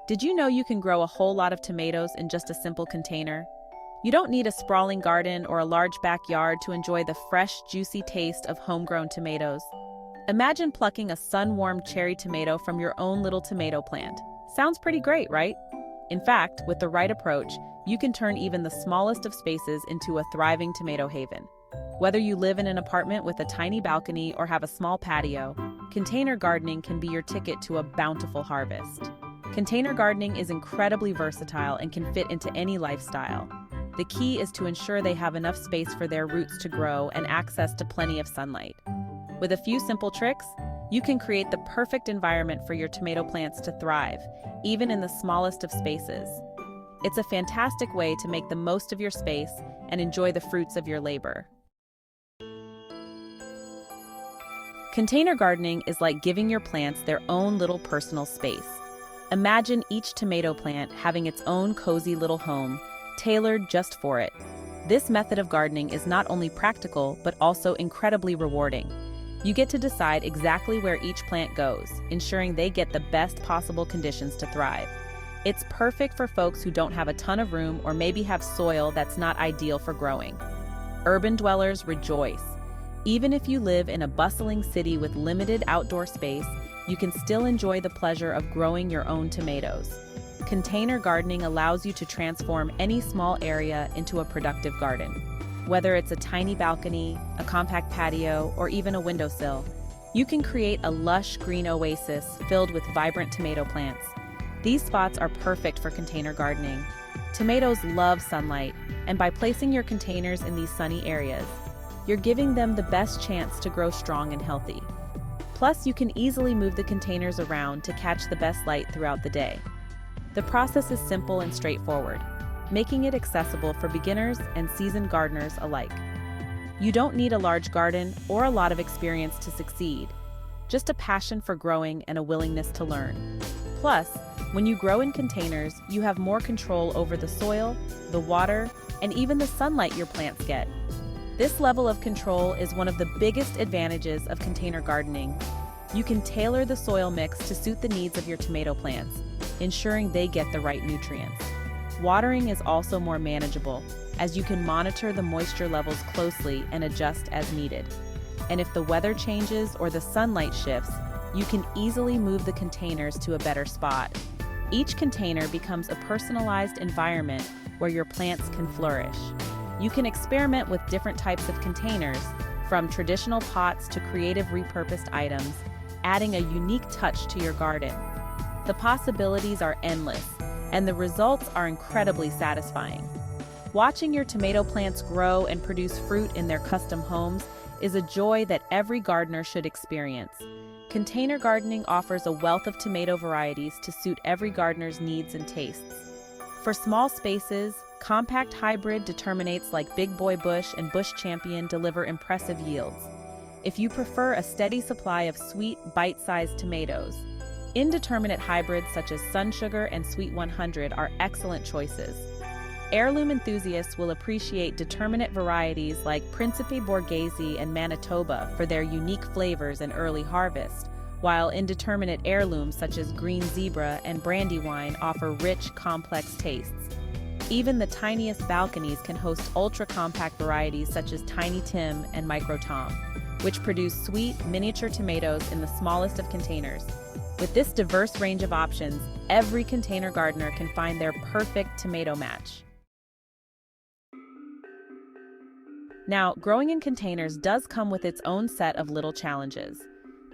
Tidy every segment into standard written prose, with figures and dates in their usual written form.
Did you know you can grow a whole lot of tomatoes in just a simple container? You don't need a sprawling garden or a large backyard to enjoy the fresh, juicy taste of homegrown tomatoes. Imagine plucking a sun-warmed cherry tomato from your own little tomato plant. Sounds pretty great, right? In fact, with the right approach, you can turn even the smallest of spaces into a thriving tomato haven. Whether you live in an apartment with a tiny balcony or have a small patio, container gardening can be your ticket to a bountiful harvest. Container gardening is incredibly versatile and can fit into any lifestyle. The key is to ensure they have enough space for their roots to grow and access to plenty of sunlight. With a few simple tricks, you can create the perfect environment for your tomato plants to thrive, even in the smallest of spaces. It's a fantastic way to make the most of your space and enjoy the fruits of your labor. Container gardening is like giving your plants their own little personal space. Imagine each tomato plant having its own cozy little home, tailored just for it. This method of gardening is not only practical, but also incredibly rewarding. You get to decide exactly where each plant goes, ensuring they get the best possible conditions to thrive. It's perfect for folks who don't have a ton of room or maybe have soil that's not ideal for growing. Urban dwellers rejoice. Even if you live in a bustling city with limited outdoor space, you can still enjoy the pleasure of growing your own tomatoes. Container gardening allows you to transform any small area into a productive garden. Whether it's a tiny balcony, a compact patio, or even a windowsill, you can create a lush green oasis filled with vibrant tomato plants. These spots are perfect for container gardening. Tomatoes love sunlight, and by placing your containers in these sunny areas, you're giving them the best chance to grow strong and healthy. Plus, you can easily move the containers around to catch the best light throughout the day. The process is simple and straightforward, making it accessible for beginners and seasoned gardeners alike. You don't need a large garden or a lot of experience to succeed, just a passion for growing and a willingness to learn. Plus, when you grow in containers, you have more control over the soil, the water, and even the sunlight your plants get. This level of control is one of the biggest advantages of container gardening. You can tailor the soil mix to suit the needs of your tomato plants, ensuring they get the right nutrients. Watering is also more manageable, as you can monitor the moisture levels closely and adjust as needed. And if the weather changes or the sunlight shifts, you can easily move the containers to a better spot. Each container becomes a personalized environment where your plants can flourish. You can experiment with different types of containers, from traditional pots to creative repurposed items, adding a unique touch to your garden. The possibilities are endless, and the results are incredibly satisfying. Watching your tomato plants grow and produce fruit in their custom homes is a joy that every gardener should experience. Container gardening offers a wealth of tomato varieties to suit every gardener's needs and tastes. For small spaces, compact hybrid determinates like Big Boy Bush and Bush Champion deliver impressive yields. If you prefer a steady supply of sweet, bite-sized tomatoes, indeterminate hybrids such as Sun Sugar and Sweet 100 are excellent choices. Heirloom enthusiasts will appreciate determinate varieties like Principe Borghese and Manitoba for their unique flavors and early harvest, while indeterminate heirlooms such as Green Zebra and Brandywine offer rich, complex tastes. Even the tiniest balconies can host ultra-compact varieties such as Tiny Tim and Micro Tom, which produce sweet, miniature tomatoes in the smallest of containers. With this diverse range of options, every container gardener can find their perfect tomato match. Now, growing in containers does come with its own set of little challenges.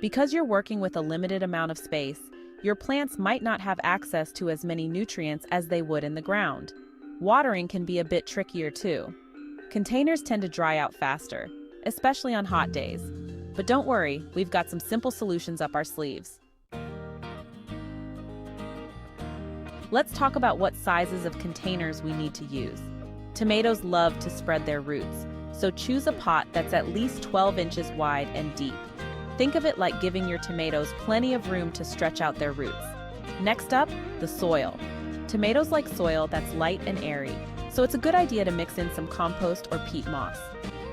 Because you're working with a limited amount of space, your plants might not have access to as many nutrients as they would in the ground. Watering can be a bit trickier too. Containers tend to dry out faster, especially on hot days. But don't worry, we've got some simple solutions up our sleeves. Let's talk about what sizes of containers we need to use. Tomatoes love to spread their roots, so choose a pot that's at least 12 inches wide and deep. Think of it like giving your tomatoes plenty of room to stretch out their roots. Next up, the soil. Tomatoes like soil that's light and airy, so it's a good idea to mix in some compost or peat moss.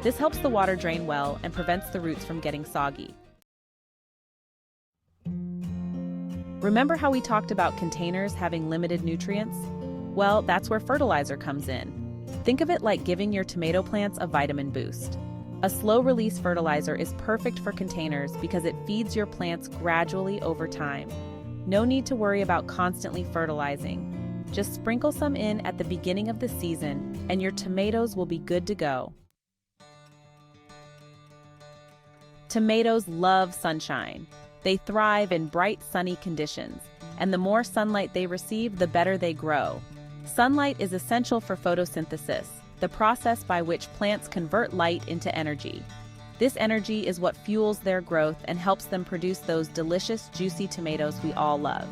This helps the water drain well and prevents the roots from getting soggy. Remember how we talked about containers having limited nutrients? Well, that's where fertilizer comes in. Think of it like giving your tomato plants a vitamin boost. A slow-release fertilizer is perfect for containers because it feeds your plants gradually over time. No need to worry about constantly fertilizing. Just sprinkle some in at the beginning of the season, and your tomatoes will be good to go. Tomatoes love sunshine. They thrive in bright, sunny conditions, and the more sunlight they receive, the better they grow. Sunlight is essential for photosynthesis, the process by which plants convert light into energy. This energy is what fuels their growth and helps them produce those delicious, juicy tomatoes we all love.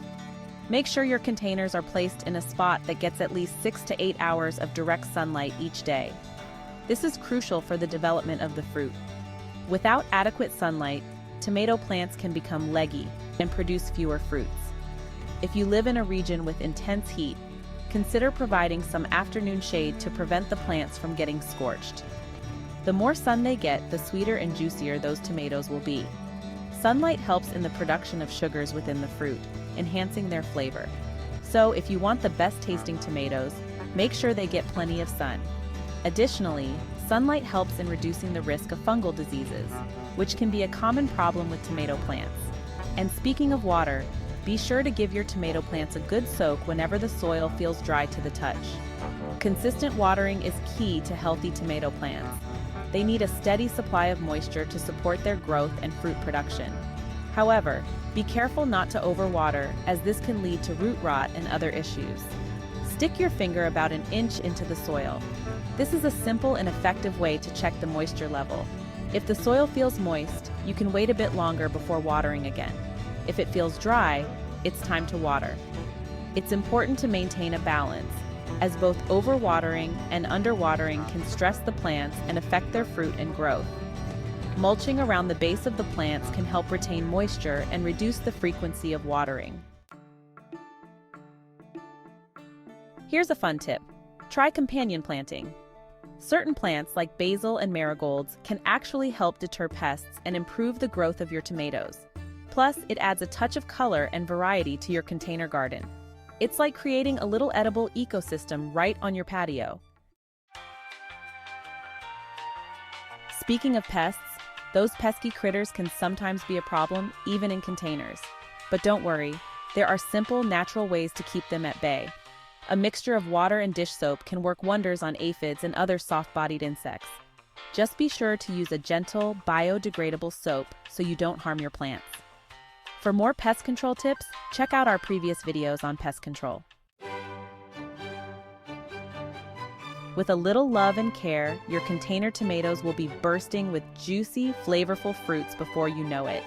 Make sure your containers are placed in a spot that gets at least 6 to 8 hours of direct sunlight each day. This is crucial for the development of the fruit. Without adequate sunlight, tomato plants can become leggy and produce fewer fruits. If you live in a region with intense heat, consider providing some afternoon shade to prevent the plants from getting scorched. The more sun they get, the sweeter and juicier those tomatoes will be. Sunlight helps in the production of sugars within the fruit, enhancing their flavor. So if you want the best tasting tomatoes, make sure they get plenty of sun. Additionally, sunlight helps in reducing the risk of fungal diseases, which can be a common problem with tomato plants. And speaking of water, be sure to give your tomato plants a good soak whenever the soil feels dry to the touch. Consistent watering is key to healthy tomato plants. They need a steady supply of moisture to support their growth and fruit production. However, be careful not to overwater, as this can lead to root rot and other issues. Stick your finger about an inch into the soil. This is a simple and effective way to check the moisture level. If the soil feels moist, you can wait a bit longer before watering again. If it feels dry, it's time to water. It's important to maintain a balance, as both overwatering and underwatering can stress the plants and affect their fruit and growth. Mulching around the base of the plants can help retain moisture and reduce the frequency of watering. Here's a fun tip. Try companion planting. Certain plants like basil and marigolds can actually help deter pests and improve the growth of your tomatoes. Plus, it adds a touch of color and variety to your container garden. It's like creating a little edible ecosystem right on your patio. Speaking of pests, those pesky critters can sometimes be a problem, even in containers. But don't worry, there are simple, natural ways to keep them at bay. A mixture of water and dish soap can work wonders on aphids and other soft-bodied insects. Just be sure to use a gentle, biodegradable soap so you don't harm your plants. For more pest control tips, check out our previous videos on pest control. With a little love and care, your container tomatoes will be bursting with juicy, flavorful fruits before you know it.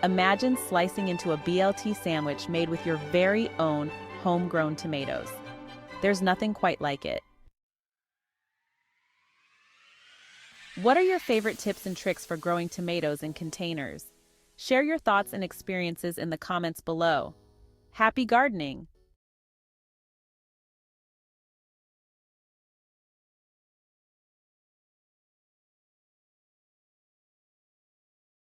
Imagine slicing into a BLT sandwich made with your very own homegrown tomatoes. There's nothing quite like it. What are your favorite tips and tricks for growing tomatoes in containers? Share your thoughts and experiences in the comments below. Happy gardening!